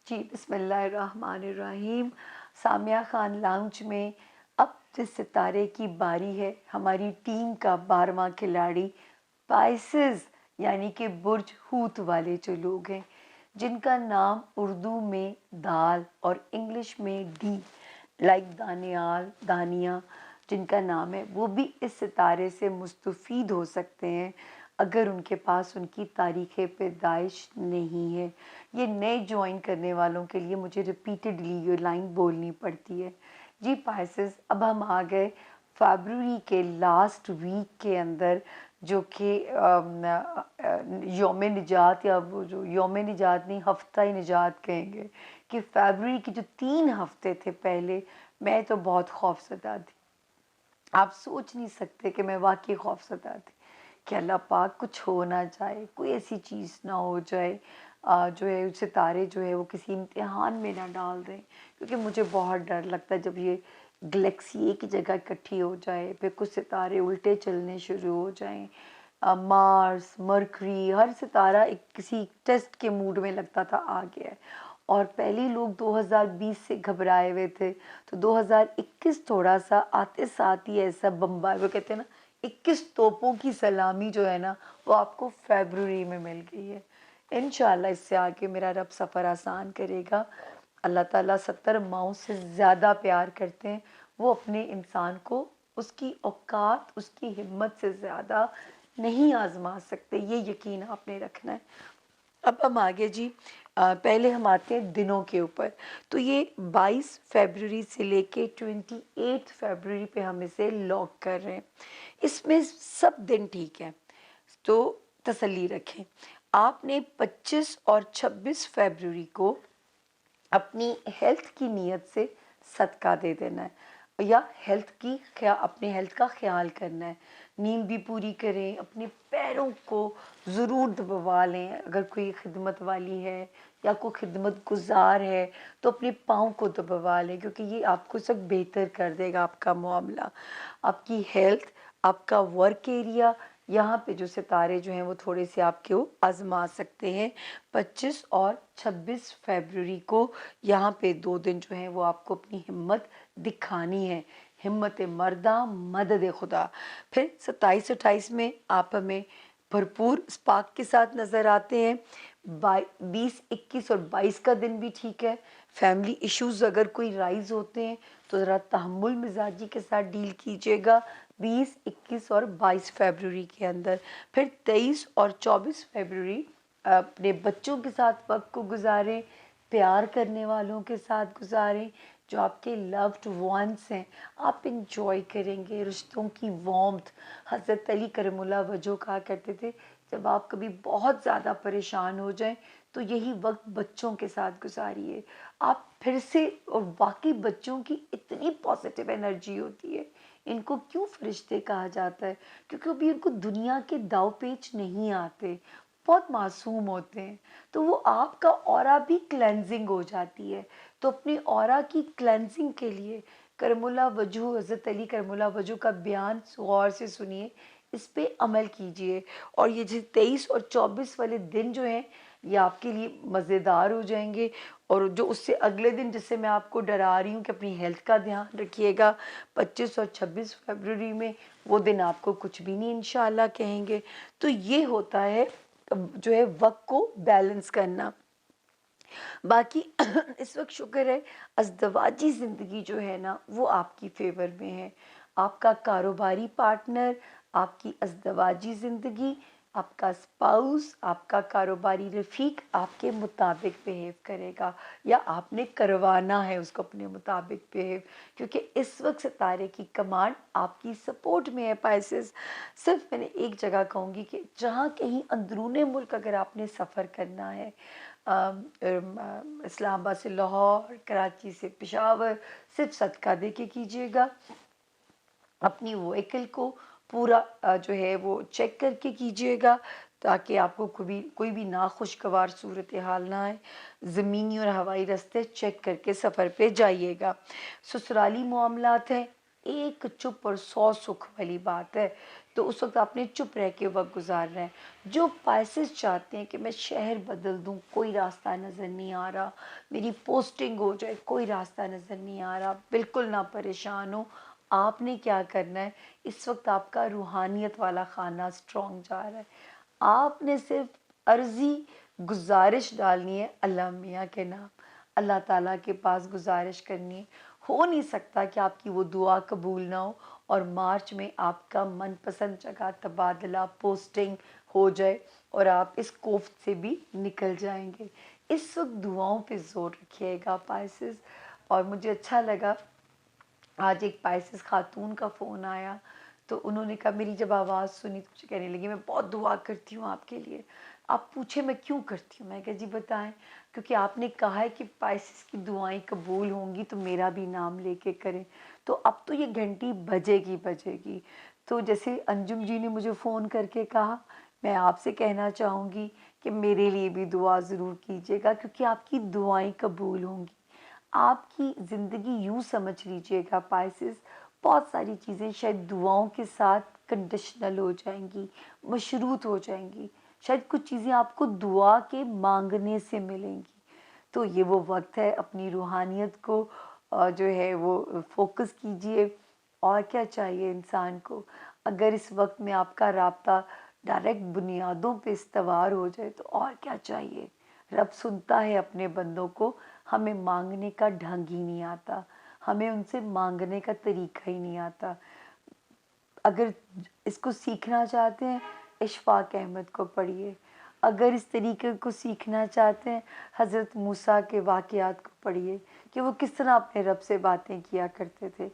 जी, बिस्मिल्लाहिर्रहमानिर्रहीम। सामिया खान लाउंज में अब जिस सितारे की बारी है, हमारी टीम का 12वां खिलाड़ी पाइसेस यानी कि बुर्ज हूत वाले जो लोग हैं, जिनका नाम उर्दू में दाल और इंग्लिश में डी, लाइक दानियाल, दानिया जिनका नाम है, वो भी इस सितारे से मुस्तफ़ीद हो सकते हैं अगर उनके पास उनकी तारीख़ पैदाइश नहीं है। ये नए जॉइन करने वालों के लिए मुझे रिपीटेडली ये लाइन बोलनी पड़ती है। जी पाइसेस, अब हम आ गए फरवरी के लास्ट वीक के अंदर, जो कि यौम निजात, या वो जो यौम निजात नहीं, हफ्ता ही निजात कहेंगे, कि फरवरी के जो 3 हफ्ते थे पहले, मैं तो बहुत खौफज़दा थी। आप सोच नहीं सकते कि मैं वाकई खौफज़दा थी कि अल्लाह पाक कुछ हो ना जाए, कोई ऐसी चीज़ ना हो जाए, जो है सितारे जो है वो किसी इम्तिहान में ना डाल दें, क्योंकि मुझे बहुत डर लगता है जब ये गैलेक्सी एक ही जगह इकट्ठी हो जाए, फिर कुछ सितारे उल्टे चलने शुरू हो जाएं। मार्स, मरकरी, हर सितारा एक किसी टेस्ट के मूड में लगता था आ गया है। और पहले लोग 2020 से घबराए हुए थे, तो 2021 थोड़ा सा आते साथ ही ऐसा बम्बाई, वो कहते हैं ना, 21 तोपों की सलामी जो है ना, वो आपको फरवरी में मिल गई है। इंशाल्लाह इससे आगे मेरा रब सफ़र आसान करेगा। अल्लाह ताला 70 माओं से ज़्यादा प्यार करते हैं। वो अपने इंसान को उसकी औकात, उसकी हिम्मत से ज़्यादा नहीं आजमा सकते, ये यकीन आपने रखना है। अब हम आगे जी, पहले हम आते हैं दिनों के ऊपर। तो ये 22 फरवरी से लेके 28 फरवरी पे हम इसे लॉक कर रहे हैं। इसमें सब दिन ठीक है, तो तसल्ली रखें। आपने 25 और 26 फरवरी को अपनी हेल्थ की नीयत से सदका दे देना है, या अपने हेल्थ का ख्याल करना है। नींद भी पूरी करें, अपने पैरों को ज़रूर दबवा लें। अगर कोई खिदमत वाली है या कोई खिदमत गुजार है, तो अपने पाँव को दबवा लें, क्योंकि ये आपको सब बेहतर कर देगा, आपका मामला, आपकी हेल्थ, आपका वर्क एरिया। यहाँ पे जो सितारे जो हैं वो थोड़े से आपके वो आजमा सकते हैं। 25 और 26 फरवरी को यहाँ पे 2 दिन जो हैं वो आपको अपनी हिम्मत दिखानी है। हिम्मत मर्दा मदद खुदा। फिर 27-28 में आप हमें भरपूर स्पार्क के साथ नज़र आते हैं। 20, 21 और 22 का दिन भी ठीक है। फैमिली इश्यूज़ अगर कोई राइज़ होते हैं तो ज़रा तहम्मुल मिजाजी के साथ डील कीजिएगा 20, 21 और 22 फरवरी के अंदर। फिर 23 और 24 फरवरी अपने बच्चों के साथ वक्त को गुजारें, प्यार करने वालों के साथ गुजारें, जो आपके लव्ड वंस हैं। आप इंजॉय करेंगे रिश्तों की वार्मथ। हज़रत अली करमुल्लाह वजह कहा करते थे, जब आप कभी बहुत ज़्यादा परेशान हो जाएं तो यही वक्त बच्चों के साथ गुजारिए। आप फिर से, और वाकई बच्चों की इतनी पॉजिटिव एनर्जी होती है। इनको क्यों फरिश्ते कहा जाता है? क्योंकि अभी उनको दुनिया के दाव पेच नहीं आते, बहुत मासूम होते हैं, तो वो आपका ऑरा भी क्लेंजिंग हो जाती है। तो अपनी ऑरा की क्लेंजिंग के लिए करमुल्ला वजू, हज़रत अली करमुल्ला वजू का बयान गौर से सुनिए, इस पे अमल कीजिए। और ये जो 23 और 24 वाले दिन जो हैं, ये आपके लिए मज़ेदार हो जाएंगे। और जो उससे अगले दिन, जिससे मैं आपको डरा रही हूँ कि अपनी हेल्थ का ध्यान रखिएगा, 25 और 26 फरवरी में, वो दिन आपको कुछ भी नहीं इंशाल्लाह कहेंगे। तो ये होता है जो है वक्त को बैलेंस करना। बाकी इस वक्त शुक्र है, अज़दवाजी ज़िंदगी जो है ना, वो आपकी फेवर में है। आपका कारोबारी पार्टनर, आपकी अज़दवाजी ज़िंदगी, आपका स्पाउस, आपका कारोबारी रफ़ीक आपके मुताबिक बिहेव करेगा, या आपने करवाना है उसको अपने मुताबिक बिहेव, क्योंकि इस वक्त सितारे की कमांड आपकी सपोर्ट में है पाइसेस। सिर्फ मैंने एक जगह कहूँगी कि जहाँ कहीं अंदरूने मुल्क अगर आपने सफ़र करना है, इस्लामाबाद से लाहौर, कराची से पेशावर, सिर्फ सदका दे के कीजिएगा। अपनी व्हीकल को पूरा जो है वो चेक करके कीजिएगा, ताकि आपको कोई भी नाखुशगवार सूरत हाल ना आए। ज़मीनी और हवाई रास्ते चेक करके सफ़र पे जाइएगा। ससुराली मामलात हैं, एक चुप और 100 सुख वाली बात है। तो उस वक़्त आपने चुप रह के वक़्त गुज़ारना है। जो पाइसेस चाहते हैं कि मैं शहर बदल दूँ, कोई रास्ता नज़र नहीं आ रहा, मेरी पोस्टिंग हो जाए, कोई रास्ता नज़र नहीं आ रहा, बिल्कुल ना परेशान हो। आपने क्या करना है, इस वक़्त आपका रूहानियत वाला खाना स्ट्रॉन्ग जा रहा है। आपने सिर्फ़ अर्ज़ी गुज़ारिश डालनी है अल्लाह मियाँ के नाम। अल्लाह ताला के पास गुज़ारिश करनी है। हो नहीं सकता कि आपकी वो दुआ कबूल ना हो और मार्च में आपका मनपसंद जगह तबादला पोस्टिंग हो जाए और आप इस कोफ्त से भी निकल जाएंगे। इस वक्त दुआओं पे जोर रखिएगा पाइसेस। और मुझे अच्छा लगा, आज एक पाइसेस खातून का फ़ोन आया तो उन्होंने कहा, मेरी जब आवाज़ सुनी तो मुझे कहने लगी मैं बहुत दुआ करती हूँ आपके लिए। आप पूछे मैं क्यों करती हूँ? मैं कहा जी बताएं। क्योंकि आपने कहा है कि पाइसेस की दुआएं कबूल होंगी तो मेरा भी नाम लेके करें। तो अब तो ये घंटी बजेगी बजेगी। तो जैसे अंजुम जी ने मुझे फ़ोन करके कहा, मैं आपसे कहना चाहूँगी कि मेरे लिए भी दुआ ज़रूर कीजिएगा, क्योंकि आपकी दुआएं कबूल होंगी। आपकी ज़िंदगी यूँ समझ लीजिएगा पाइसेस, बहुत सारी चीज़ें शायद दुआओं के साथ कंडीशनल हो जाएंगी, मशरूत हो जाएंगी। शायद कुछ चीज़ें आपको दुआ के मांगने से मिलेंगी। तो ये वो वक्त है, अपनी रूहानियत को जो है वो फोकस कीजिए। और क्या चाहिए इंसान को? अगर इस वक्त में आपका राब्ता डायरेक्ट बुनियादों पे इस्तवार हो जाए तो और क्या चाहिए? रब सुनता है अपने बंदों को। हमें मांगने का ढंग ही नहीं आता, हमें उनसे मांगने का तरीका ही नहीं आता। अगर इसको सीखना चाहते हैं, इशफाक अहमद को पढ़िए। अगर इस तरीके को सीखना चाहते हैं, हज़रत मूसा के वाक़यात को पढ़िए कि वो किस तरह अपने रब से बातें किया करते थे।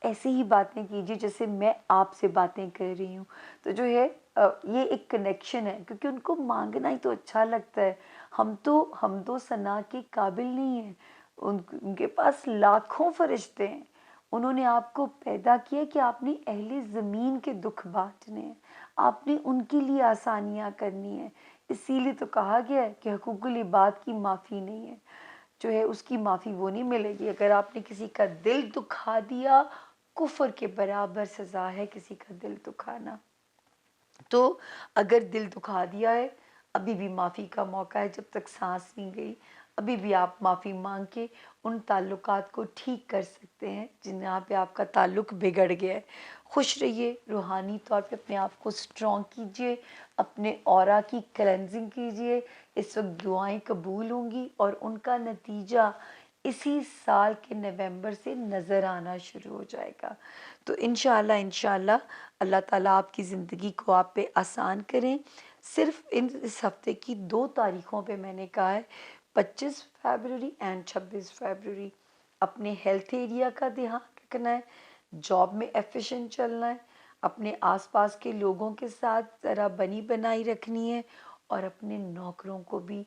ऐसी ही बातें कीजिए जैसे मैं आपसे बातें कर रही हूँ। तो जो है ये एक कनेक्शन है, क्योंकि उनको मांगना ही तो अच्छा लगता है। हम तो सना के काबिल नहीं हैं। उनके पास लाखों फरिश्ते हैं। उन्होंने आपको पैदा किया कि आपने अहले ज़मीन के दुख बांटने हैं, आपने उनके लिए आसानियाँ करनी है। इसीलिए तो कहा गया है कि हकूकुल इबाद की माफ़ी नहीं है, जो है उसकी माफ़ी वो नहीं मिलेगी। अगर आपने किसी का दिल दुखा दिया, कुफ्र के बराबर सज़ा है किसी का दिल दुखाना। तो अगर दिल दुखा दिया है, अभी भी माफ़ी का मौका है, जब तक सांस नहीं गई। अभी भी आप माफ़ी मांग के उन ताल्लुकात को ठीक कर सकते हैं जहाँ पे आपका ताल्लुक बिगड़ गया है। खुश रहिए, रूहानी तौर पे अपने आप को स्ट्रॉन्ग कीजिए, अपने ऑरा की क्लेंजिंग कीजिए। इस वक्त दुआएं कबूल होंगी और उनका नतीजा इसी साल के नवंबर से नज़र आना शुरू हो जाएगा। तो इंशाल्लाह इंशाल्लाह अल्लाह ताला आपकी ज़िंदगी को आप पे आसान करें। सिर्फ इस हफ्ते की 2 तारीखों पे मैंने कहा है, 25 फरवरी एंड 26 फरवरी। अपने हेल्थ एरिया का ध्यान रखना है, जॉब में एफिशिएंट चलना है, अपने आसपास के लोगों के साथ ज़रा बनी बनाई रखनी है और अपने नौकरों को भी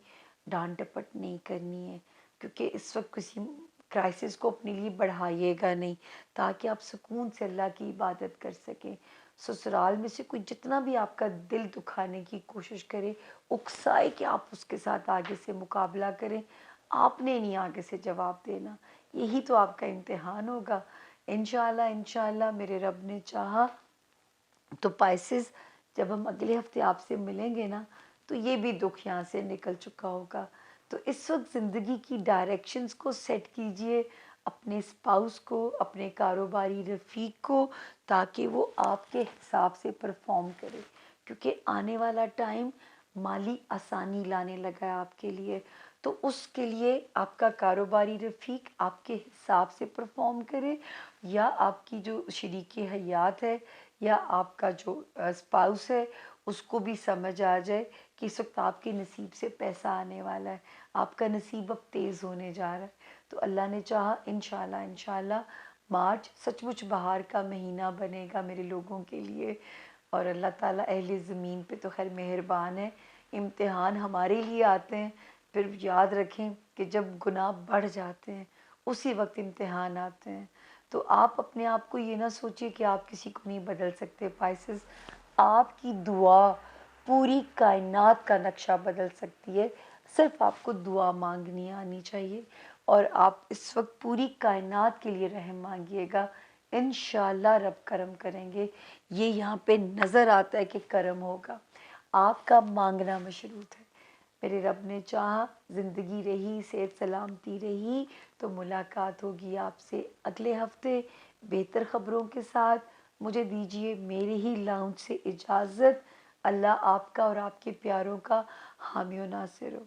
डांट डपट नहीं करनी है। क्योंकि इस वक्त किसी क्राइसिस को अपने लिए बढ़ाइएगा नहीं, ताकि आप सुकून से अल्लाह की इबादत कर सकें। ससुराल में से कोई जितना भी आपका दिल दुखाने की कोशिश करे, उकसाए कि आप उसके साथ आगे से मुकाबला करें, आपने नहीं आगे से जवाब देना। यही तो आपका इम्तिहान होगा। इंशाल्लाह इंशाल्लाह मेरे रब ने चाहा तो पाइसेस, जब हम अगले हफ्ते आपसे मिलेंगे ना, तो ये भी दुख यहाँ से निकल चुका होगा। तो इस वक्त ज़िंदगी की डायरेक्शंस को सेट कीजिए, अपने स्पाउस को, अपने कारोबारी रफ़ीक को, ताकि वो आपके हिसाब से परफॉर्म करे। क्योंकि आने वाला टाइम माली आसानी लाने लगा है आपके लिए। तो उसके लिए आपका कारोबारी रफ़ीक आपके हिसाब से परफॉर्म करे, या आपकी जो शरीके हयात है या आपका जो स्पाउस है, उसको भी समझ आ जाए कि इस वक्त आपके नसीब से पैसा आने वाला है, आपका नसीब अब तेज़ होने जा रहा है। तो अल्लाह ने चाहा इंशाल्लाह इंशाल्लाह मार्च सचमुच बहार का महीना बनेगा मेरे लोगों के लिए। और अल्लाह ताला अहले ज़मीन पे तो खैर मेहरबान है। इम्तिहान हमारे लिए आते हैं, फिर याद रखें कि जब गुनाह बढ़ जाते हैं उसी वक्त इम्तिहान आते हैं। तो आप अपने आप को ये ना सोचिए कि आप किसी को नहीं बदल सकते पाइसेस। आपकी दुआ पूरी कायनात का नक्शा बदल सकती है। सिर्फ आपको दुआ मांगनी आनी चाहिए और आप इस वक्त पूरी कायनात के लिए रहम मांगिएगा इंशाल्लाह रब करम करेंगे। ये यहाँ पे नज़र आता है कि करम होगा। आपका मांगना मशरूत है। मेरे रब ने चाहा, ज़िंदगी रही, सेहत सलामती रही तो मुलाकात होगी आपसे अगले हफ्ते बेहतर ख़बरों के साथ। मुझे दीजिए मेरे ही लाउंज से इजाज़त। अल्लाह आपका और आपके प्यारों का हामी और नासिर हो।